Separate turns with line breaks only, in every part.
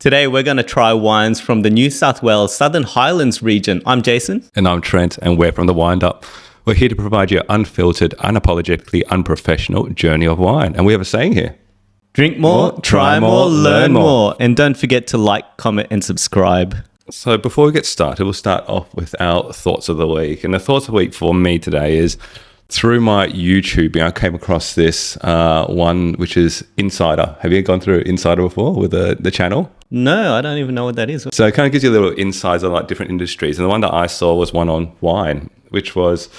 Today we're going to try wines from the New South Wales Southern Highlands region. I'm Jason.
And I'm Trent, and we're from The Wind Up. We're here to provide you an unfiltered, unapologetically unprofessional journey of wine. And we have a saying here.
Drink more, try more, learn more. And don't forget to like, comment and subscribe.
So before we get started, we'll start off with our thoughts of the week. And the thoughts of the week for me today is through my YouTubing, I came across this one, which is Insider. Have you gone through Insider before with the channel?
No, I don't even know what that is.
So it kind of gives you little insights on like different industries. And the one that I saw was one on wine, which was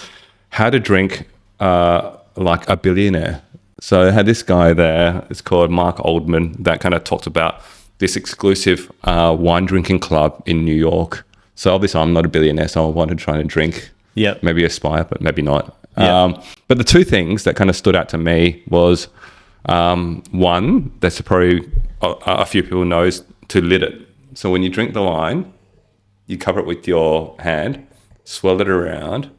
how to drink like a billionaire. So I had this guy there, it's called Mark Oldman, that kind of talked about this exclusive wine drinking club in New York. So obviously I'm not a billionaire, so I wanted to try and drink.
Yeah.
Maybe aspire, but maybe not.
Yep.
But the two things that kind of stood out to me was one, that's probably a few people know, is to lid it. So when you drink the wine, you cover it with your hand, swirl it around.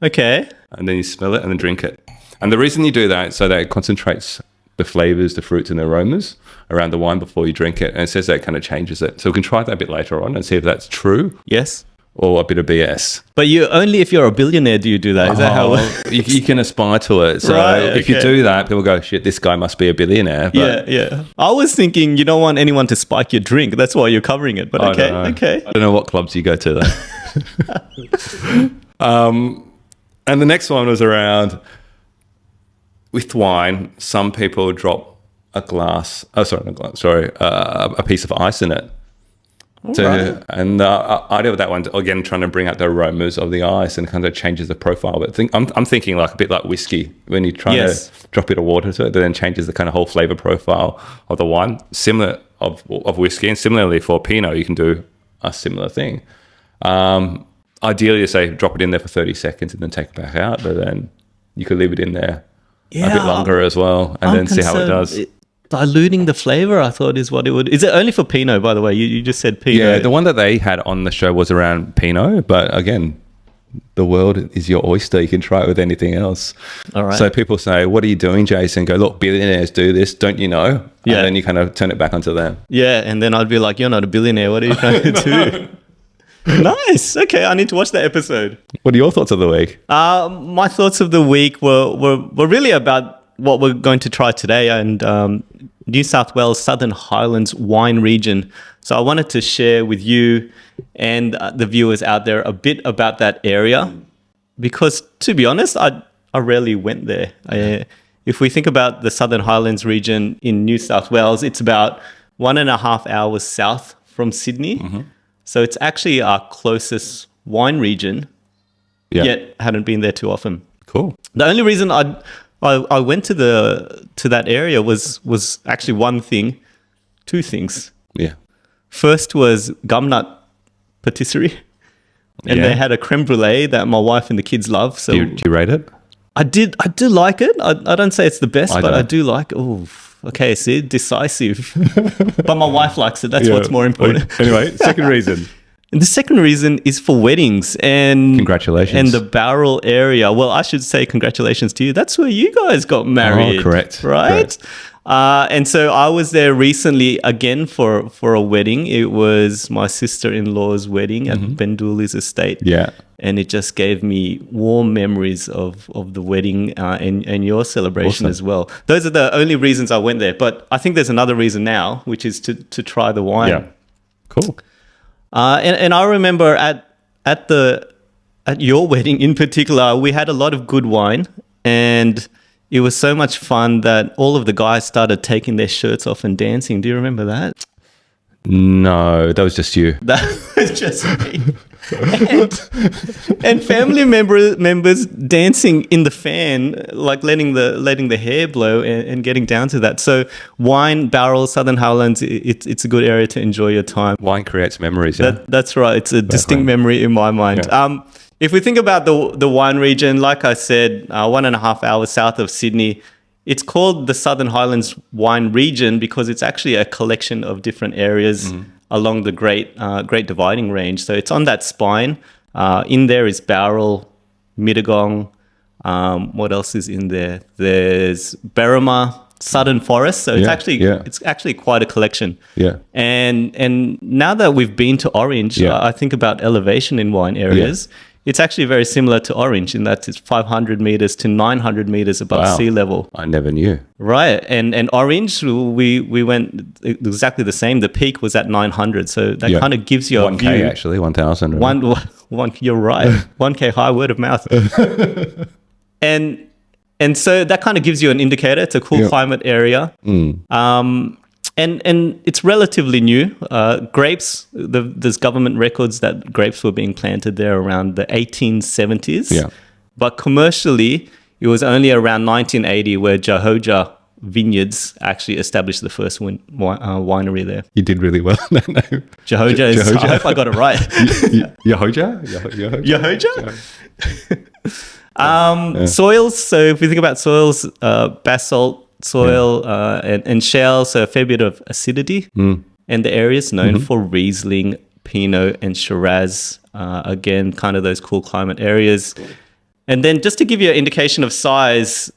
Okay.
And then you smell it and then drink it. And the reason you do that is so that it concentrates the flavors, the fruits and the aromas around the wine before you drink it. And it says that it kind of changes it. So we can try that a bit later on and see if that's true.
Yes.
Or a bit of BS.
But you only if you're a billionaire do you do that? Is that how
you can aspire to it. So if you do that, people go, shit, this guy must be a billionaire. But
yeah. I was thinking you don't want anyone to spike your drink. That's why you're covering it. But okay.
I don't know what clubs you go to though. And the next one was around with wine. Some people drop a piece of ice in it.
Right.
And the idea of that one, again, trying to bring out the aromas of the ice and kind of changes the profile. But I'm thinking like a bit like whiskey when you try to drop a bit of water to it, that then changes the kind of whole flavor profile of the wine, similar of whiskey. And similarly for Pinot, you can do a similar thing. Ideally, you say drop it in there for 30 seconds and then take it back out, but then you could leave it in there a bit longer as well and then see how it does.
Diluting the flavor, I thought, is what it would. Is it only for Pinot, by the way? You just said Pinot.
Yeah, the one that they had on the show was around Pinot, but again, the world is your oyster. You can try it with anything else.
All right.
So people say, what are you doing, Jason? Go, look, billionaires do this, don't you know?
Yeah.
And then you kind of turn it back onto them.
Yeah, and then I'd be like, you're not a billionaire. What are you trying to do? Nice. Okay, I need to watch that episode.
What are your thoughts of the week?
My thoughts of the week were really about what we're going to try today and New South Wales Southern Highlands wine region. So I wanted to share with you and the viewers out there a bit about that area because, to be honest, I rarely went there. If we think about the Southern Highlands region in New South Wales, it's about 1.5 hours south from Sydney. Mm-hmm. So it's actually our closest wine region, yet hadn't been there too often.
Cool.
The only reason I went to that area was actually two things.
Yeah.
First was gumnut patisserie, and they had a creme brulee that my wife and the kids love. So
do you rate it?
I do like it. I don't say it's the best, but I do like. Oh, okay, see, decisive. But my wife likes it. That's what's more important.
Anyway, second reason.
And the second reason is for weddings and
congratulations.
And the Barrel area. Well, I should say congratulations to you. That's where you guys got married.
Oh, correct.
Right?
Correct.
And so I was there recently again for a wedding. It was my sister-in-law's wedding at Ben Dooley's estate.
Yeah.
And it just gave me warm memories of the wedding and your celebration as well. Those are the only reasons I went there. But I think there's another reason now, which is to try the wine.
Yeah. Cool.
And I remember at your wedding in particular, we had a lot of good wine, and it was so much fun that all of the guys started taking their shirts off and dancing. Do you remember that?
No, that was just you.
That was just me. and family members dancing in the fan, like letting the hair blow and getting down to that. So wine, Barrel, Southern Highlands, it's a good area to enjoy your time.
Wine creates memories. Yeah?
That's right. It's a distinct memory in my mind. Yeah. If we think about the wine region, like I said, 1.5 hours south of Sydney, it's called the Southern Highlands wine region because it's actually a collection of different areas along the Great Dividing Range. So it's on that spine. In there is Barrel, Mittagong. What else is in there? There's Berrima, southern forest. So it's actually quite a collection.
Yeah.
And now that we've been to Orange, I think about elevation in wine areas. It's actually very similar to Orange in that it's 500 meters to 900 meters above sea level.
I never knew.
Right. And Orange, we went exactly the same. The peak was at 900. So that kind of gives you a
1K
view.
actually, 1,000.
One, you're right. 1K high, word of mouth. And so that kind of gives you an indicator. It's a cool climate area. And it's relatively new. Grapes, there's government records that grapes were being planted there around the 1870s.
Yeah.
But commercially, it was only around 1980 where Jehoja Vineyards actually established the first winery there.
You did really well on that name.
Jehoja is, I hope I got it right.
Yehoja?
Soils, so if we think about soils, basalt soil and shale, so a fair bit of acidity. And the area is known for Riesling, Pinot, and Shiraz. Again, kind of those cool climate areas. And then just to give you an indication of size,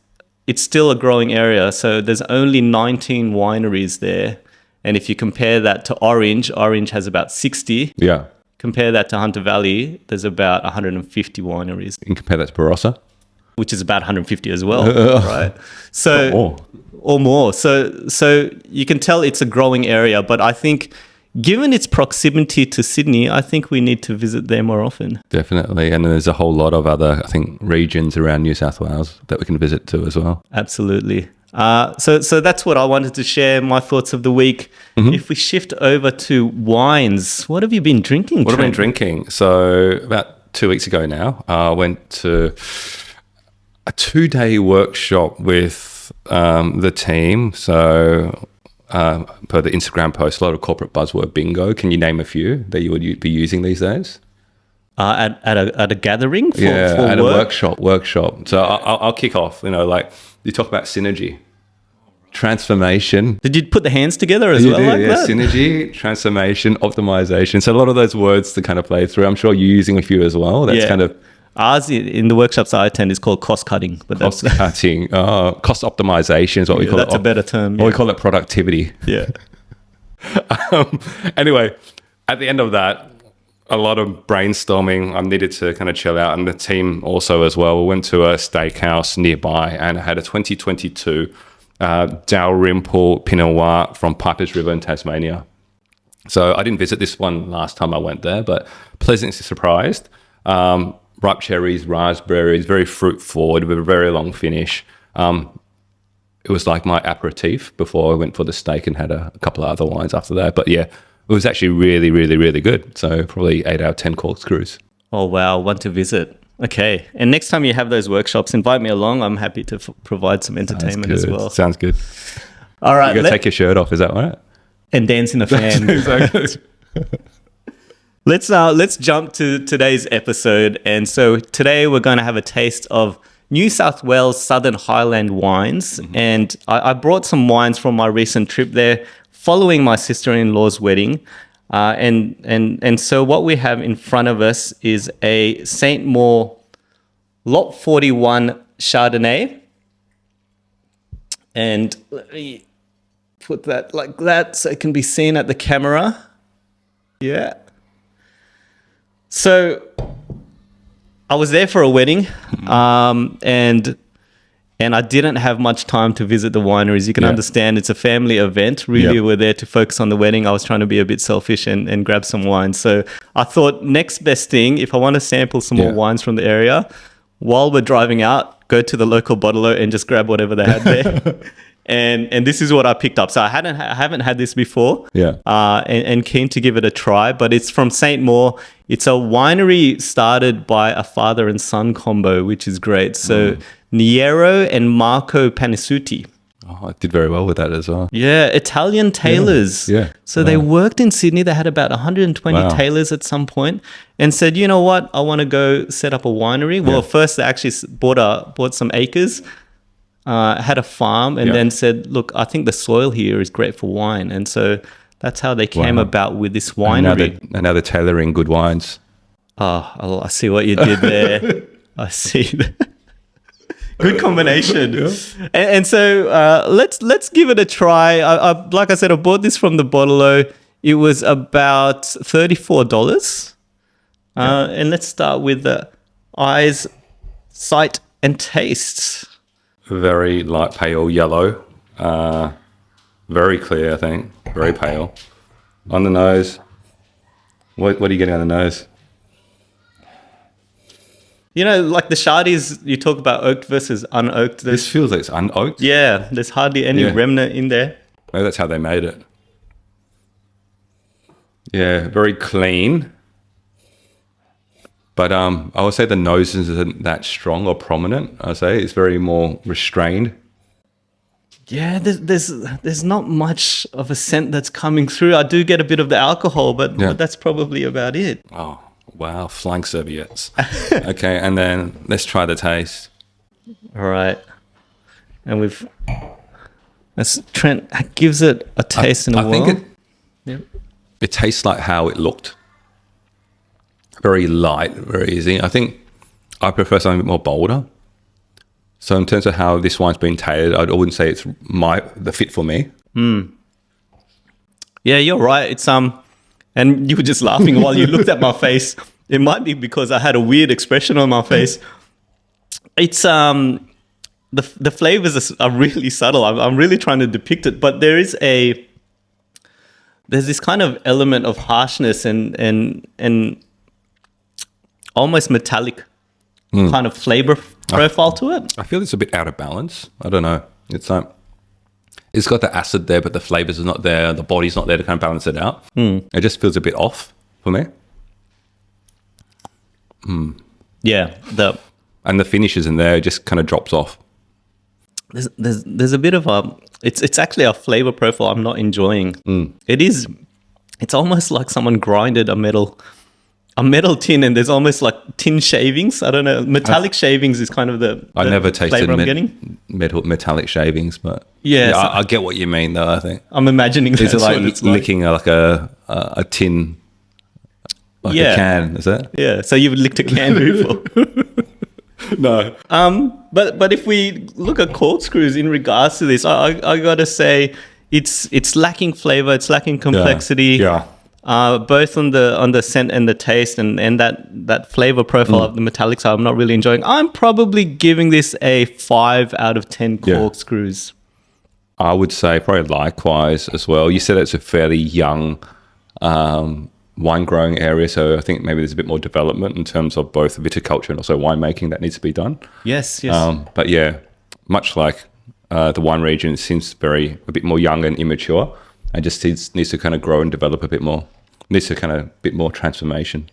it's still a growing area. So there's only 19 wineries there. And if you compare that to Orange has about 60.
Yeah.
Compare that to Hunter Valley, there's about 150 wineries.
And compare that to Barossa?
Which is about 150 as well, right? So, or more. So you can tell it's a growing area, but I think given its proximity to Sydney, I think we need to visit there more often.
Definitely. And there's a whole lot of other, I think, regions around New South Wales that we can visit too as well.
Absolutely. So that's what I wanted to share, my thoughts of the week. If we shift over to wines, what have you been drinking,
What have I been drinking? So about 2 weeks ago now, I went to a 2-day workshop with the team. So per the Instagram post, a lot of corporate buzzword bingo. Can you name a few that you would be using these days?
At a gathering for
at
work?
a workshop. So I'll kick off. You talk about synergy, transformation.
Did you put the hands together as well like that?
Synergy, transformation, optimization. So a lot of those words to kind of play through. I'm sure you're using a few as well. That's kind of...
Ours in the workshops I attend is called cost cutting. But
cost cutting, cost optimization is what we call it.
That's a better term.
Or we call it productivity.
Yeah.
Anyway, at the end of that, a lot of brainstorming. I needed to kind of chill out, and the team also as well. We went to a steakhouse nearby and had a 2022 Dalrymple Pinot Noir from Pipers River in Tasmania. So I didn't visit this one last time I went there, but pleasantly surprised. Ripe cherries, raspberries, very fruit forward with a very long finish. It was like my aperitif before I went for the steak and had a couple of other wines after that. But yeah, it was actually really, really, really good. So probably 8 out of 10 corkscrews.
Oh, wow. Want to visit. Okay. And next time you have those workshops, invite me along. I'm happy to provide some entertainment as well.
Sounds good.
All right.
You got to take your shirt off. Is that right?
And dance in a fan.
Exactly.
Let's jump to today's episode. And so today we're going to have a taste of New South Wales Southern Highland wines. And I brought some wines from my recent trip there following my sister-in-law's wedding. And so what we have in front of us is a St Maur Lot 41 Chardonnay. And let me put that like that so it can be seen at the camera. Yeah. So I was there for a wedding, and I didn't have much time to visit the wineries. You can understand it's a family event. Really, we're there to focus on the wedding. I was trying to be a bit selfish and grab some wine. So I thought next best thing, if I want to sample some more wines from the area, while we're driving out, go to the local bottler and just grab whatever they had there. And this is what I picked up. So I haven't had this before. And keen to give it a try. But it's from St Maur. It's a winery started by a father and son combo, which is great. So Niero and Marco Panisuti.
Oh, I did very well with that as well.
Yeah, Italian tailors. So they worked in Sydney. They had about 120 tailors at some point and said, you know what? I want to go set up a winery. Well, first they actually bought some acres. Had a farm and then said, look, I think the soil here is great for wine. And so that's how they came about with this winery.
And now they're tailoring good wines.
Oh, I see what you did there. I see that. Good combination. And so let's give it a try. Like I said, I bought this from the Bottle-O. It was about $34. And let's start with the eyes, sight, and taste.
Very light pale yellow. Very clear, I think. Very pale. On the nose. What are you getting on the nose?
You know, like the Shardies, you talk about oaked versus unoaked.
This feels like it's unoaked.
Yeah, there's hardly any remnant in there.
Maybe that's how they made it. Yeah, very clean. But I would say the nose isn't that strong or prominent. I would say it's very more restrained.
Yeah, there's not much of a scent that's coming through. I do get a bit of the alcohol, but that's probably about it.
Oh, wow. Flying serviettes. Okay, and then let's try the taste.
All right. And Trent gives it a taste in a whirl.
I think it tastes like how it looked. Very light, very easy. I think I prefer something a bit more bolder. So in terms of how this wine's been tailored, I wouldn't say it's the fit for me.
Yeah, you're right. It's and you were just laughing while you looked at my face. It might be because I had a weird expression on my face. It's the flavors are really subtle. I'm really trying to depict it, but there's this kind of element of harshness and almost metallic kind of flavor profile to it.
I feel it's a bit out of balance. I don't know. It's like it's got the acid there, but the flavors are not there. The body's not there to kind of balance it out. It just feels a bit off for me.
Yeah,
and the finishes in there just kind of drops off.
There's a bit of it's actually a flavor profile I'm not enjoying. It's almost like someone grinded a metal tin, and there's almost like tin shavings. I don't know. Metallic shavings is kind of the
I never tasted
flavor I'm getting.
metallic shavings, but
yeah,
I get what you mean though. I think
I'm imagining
it's
that's
like
what it's
licking like a tin, like a can. Is that?
Yeah. So you've licked a can before.
No.
But if we look at corkscrews in regards to this, I gotta say it's lacking flavor. It's lacking complexity.
Yeah.
Both on the scent and the taste, and that flavor profile of the metallic side, I'm not really enjoying. I'm probably giving this a 5 out of 10 corkscrews.
I would say probably likewise as well. You said it's a fairly young wine growing area, so I think maybe there's a bit more development in terms of both viticulture and also winemaking that needs to be done.
Yes.
But yeah, much like the wine region, it seems a bit more young and immature. And just needs to kind of grow and develop a bit more. Needs to kind of a bit more transformation.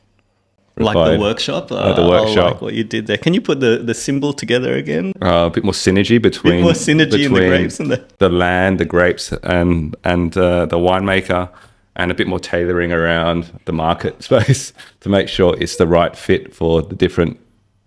Like the workshop?
The workshop.
I like what you did there. Can you put the symbol together again?
A bit more synergy between...
in the grapes and
the land, the grapes, and the winemaker, and a bit more tailoring around the market space to make sure it's the right fit for the different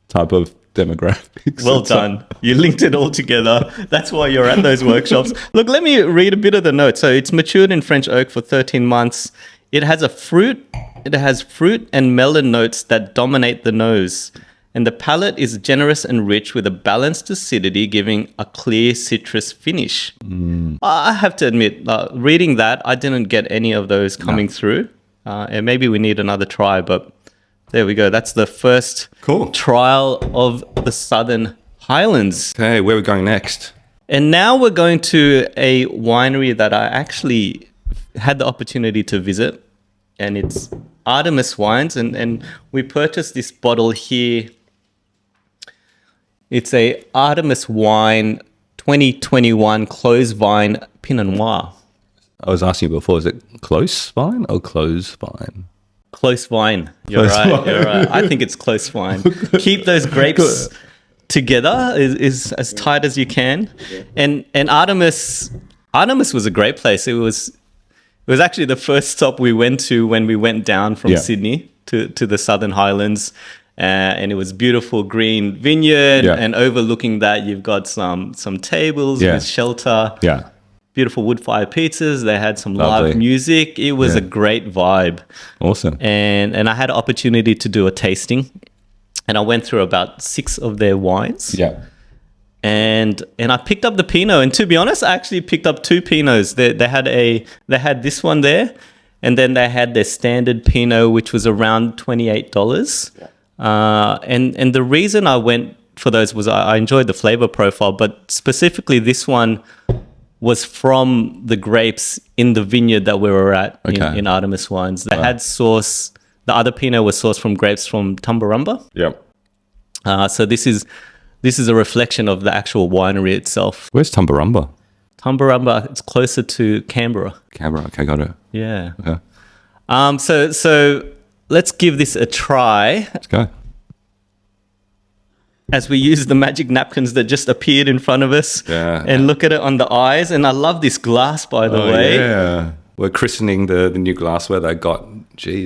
type of demographics.
Well done. You linked it all together. That's why you're at those workshops. Look, let me read a bit of the notes. So it's matured in French oak for 13 months. It has fruit and melon notes that dominate the nose. And the palate is generous and rich with a balanced acidity, giving a clear citrus finish. I have to admit, reading that, I didn't get any of those coming through. And maybe we need another try, but there we go. That's the first trial of the Southern Highlands.
Okay, where are we going next?
And now we're going to a winery that I actually had the opportunity to visit, and it's Artemis Wines, and we purchased this bottle here. It's a Artemis Wine 2021 Close Vine Pinot Noir.
I was asking you before, is it close vine or close vine?
Close vine. You're right. I think it's close vine. Keep those grapes together is as tight as you can. And Artemis was a great place. It was actually the first stop we went to when we went down from Sydney to the Southern Highlands. And it was beautiful green vineyard, and overlooking that you've got some tables with shelter. Yeah. Beautiful wood fire pizzas. They had some live music. It was a great vibe.
Awesome.
And I had an opportunity to do a tasting, and I went through about 6 of their wines.
Yeah.
and I picked up the Pinot. And to be honest, I actually picked up two Pinots. They had this one there, and then they had their standard Pinot, which was around $28. And the reason I went for those was I enjoyed the flavor profile, but specifically this one was from the grapes in the vineyard that we were at in Artemis Wines. They had source. The other Pinot was sourced from grapes from Tumbarumba.
Yep.
So this is a reflection of the actual winery itself.
Where's Tumbarumba?
Tumbarumba, it's closer to Canberra.
Canberra. Okay, got it.
Yeah.
Okay.
So let's give this a try.
Let's go.
As we use the magic napkins that just appeared in front of us and look at it on the eyes. And I love this glass, by the way.
Yeah. We're christening the new glassware they got,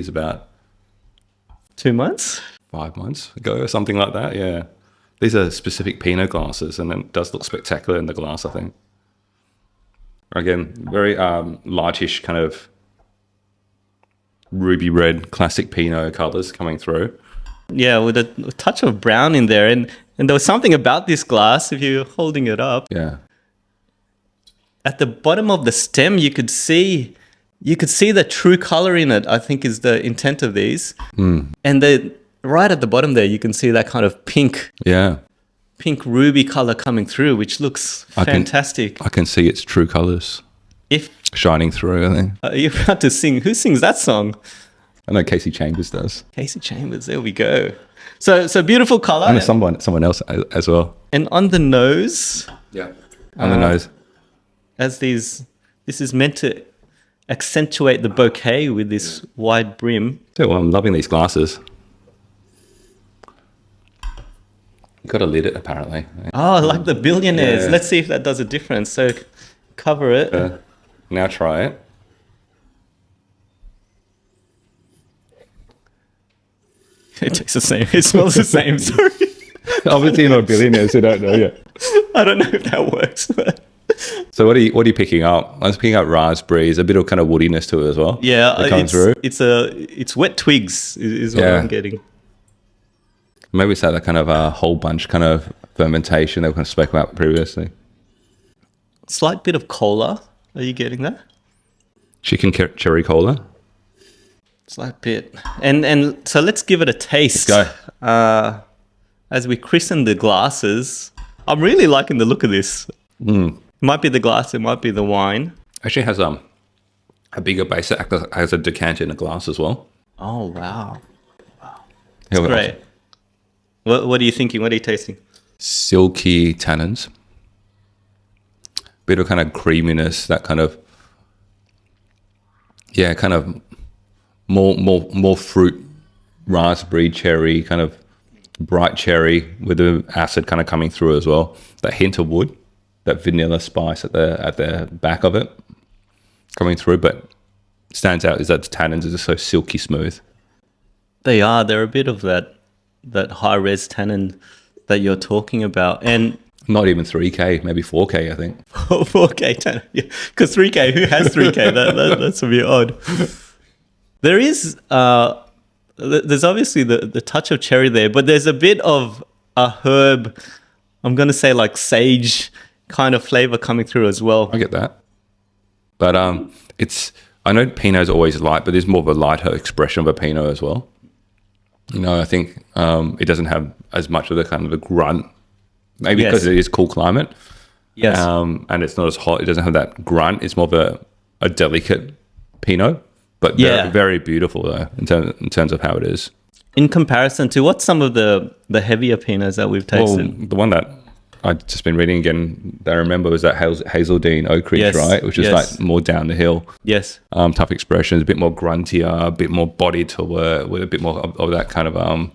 about
2 months?
5 months ago or something like that, yeah. These are specific Pinot glasses, and it does look spectacular in the glass, I think. Again, very lightish kind of ruby red classic Pinot colours coming through.
Yeah, with a touch of brown in there. And there was something about this glass, if you're holding it up.
Yeah.
At the bottom of the stem, you could see the true color in it, I think is the intent of these. And right at the bottom there, you can see that kind of pink ruby color coming through, which looks fantastic.
I can see its true colors shining through, I think.
You're about to sing. Who sings that song?
I know Casey Chambers does.
Casey Chambers, there we go. So beautiful color.
And someone else as well.
And on the nose.
Yeah. On the nose.
This is meant to accentuate the bouquet with this wide brim.
So, well, I'm loving these glasses. You've got to lid it, apparently.
Oh, like the billionaires.
Yeah.
Let's see if that does a difference. So cover it.
Now try it.
It tastes the same. It smells the same. Sorry.
Obviously, you're not billionaires who don't know yet.
I don't know if that works.
So what are you picking up? I was picking up raspberries, a bit of kind of woodiness to it as well.
Yeah, it's wet twigs is what I'm getting.
Maybe it's that kind of a whole bunch kind of fermentation that we kind of spoke about previously.
Slight bit of cola. Are you getting that?
Chicken cherry cola.
Slight bit. And so let's give it a taste.
Let's
go. As we christen the glasses, I'm really liking the look of this. It might be the glass, it might be the wine.
Actually has a bigger base that has a decanter in a glass as well.
Oh, wow. That's great. What are you thinking? What are you tasting?
Silky tannins. Bit of kind of creaminess, that kind of, kind of more fruit, raspberry, cherry, kind of bright cherry with the acid kind of coming through as well. That hint of wood, that vanilla spice at the back of it coming through, but stands out is that the tannins are just so silky smooth. They're
a bit of that high res tannin that you're talking about, and
not even 3K, maybe 4K, I think.
4K tannin, yeah, because 3K, who has 3K? That's a bit odd. There is there's obviously the touch of cherry there, but there's a bit of a herb, I'm going to say like sage kind of flavor coming through as well.
I get that. But I know Pinot's always light, but there's more of a lighter expression of a Pinot as well. You know, I think it doesn't have as much of the kind of a grunt, maybe because it is cool climate.
Yes.
And it's not as hot. It doesn't have that grunt. It's more of a delicate Pinot. But very, very beautiful though in terms of how it is.
In comparison to what's some of the heavier Pinots that we've tasted?
Well, the one that I've just been reading again that I remember was that Hazeldean Oak Ridge, right? Which is like more down the hill.
Yes.
Tough expressions, a bit more gruntier, a bit more body to it, with a bit more of that kind of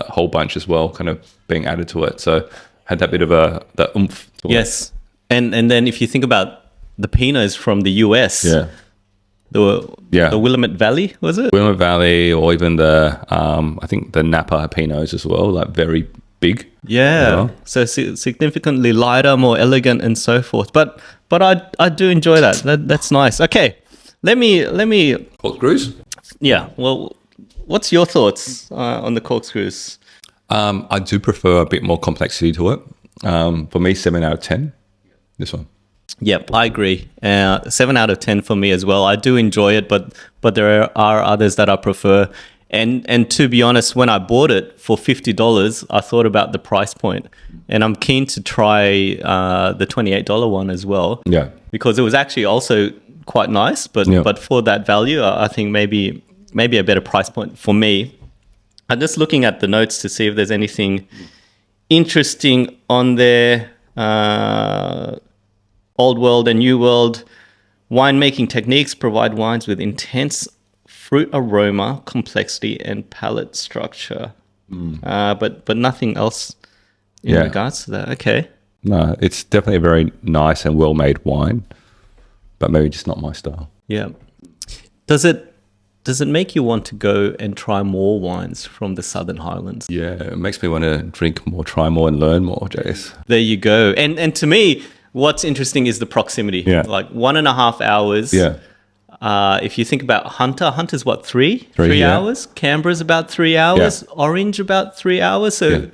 whole bunch as well, kind of being added to it. So had that bit of that oomph to
it. And then if you think about the Pinots from the US.
Yeah.
The Willamette Valley, was it?
Willamette Valley, or even the I think the Napa Pinots as well, like very big.
Yeah, so significantly lighter, more elegant, and so forth. But I do enjoy that. That's nice. Okay, let me
corkscrews.
Yeah. Well, what's your thoughts on the corkscrews?
I do prefer a bit more complexity to it. For me, 7 out of 10. This one.
Yep, I agree. 7 out of 10 for me as well. I do enjoy it, but there are others that I prefer. And to be honest, when I bought it for $50, I thought about the price point, and I'm keen to try the $28 one as well.
Yeah,
because it was actually also quite nice, but for that value, I think maybe a better price point for me. I'm just looking at the notes to see if there's anything interesting on there. Old World and New World winemaking techniques provide wines with intense fruit aroma, complexity, and palate structure. But nothing else in regards to that. Okay.
No, it's definitely a very nice and well-made wine, but maybe just not my style.
Yeah. Does it make you want to go and try more wines from the Southern Highlands?
Yeah, it makes me want to drink more, try more, and learn more, Jace.
There you go. And to me, what's interesting is the proximity.
Yeah.
Like 1.5 hours.
Yeah.
If you think about Hunter's what, 3
yeah.
hours? Canberra's about 3 hours. Yeah. Orange about 3 hours. So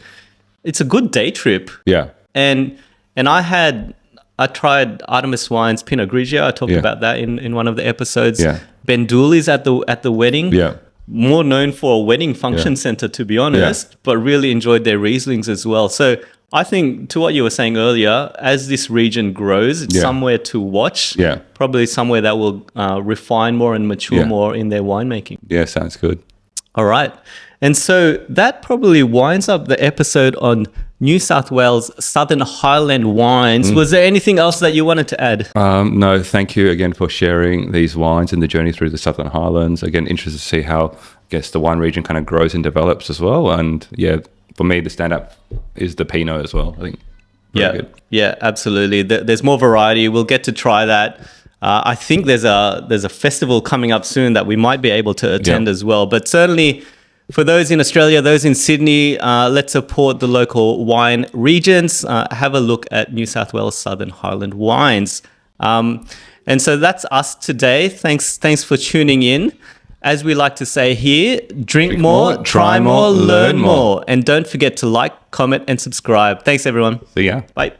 it's a good day trip.
Yeah.
And I tried Artemis Wines Pinot Grigio. I talked about that in one of the episodes.
Yeah.
Ben Dooley's at the wedding.
Yeah.
More known for a wedding function center, to be honest, but really enjoyed their Rieslings as well. So I think, to what you were saying earlier, as this region grows, it's somewhere to watch.
Yeah.
Probably somewhere that will refine more and mature more in their winemaking.
Yeah, sounds good.
All right. And so that probably winds up the episode on New South Wales Southern Highland wines. Was there anything else that you wanted to add?
No, thank you again for sharing these wines and the journey through the Southern Highlands. Again, interested to see how, I guess, the wine region kind of grows and develops as well. And for me, the stand-up is the Pinot as well, I think. Good.
Yeah, absolutely. There's more variety. We'll get to try that. I think there's a festival coming up soon that we might be able to attend as well. But certainly, for those in Australia, those in Sydney, let's support the local wine regions. Have a look at New South Wales Southern Highland wines. And so that's us today. Thanks for tuning in. As we like to say here, drink more, try more, learn more. And don't forget to like, comment, and subscribe. Thanks, everyone.
See ya.
Bye.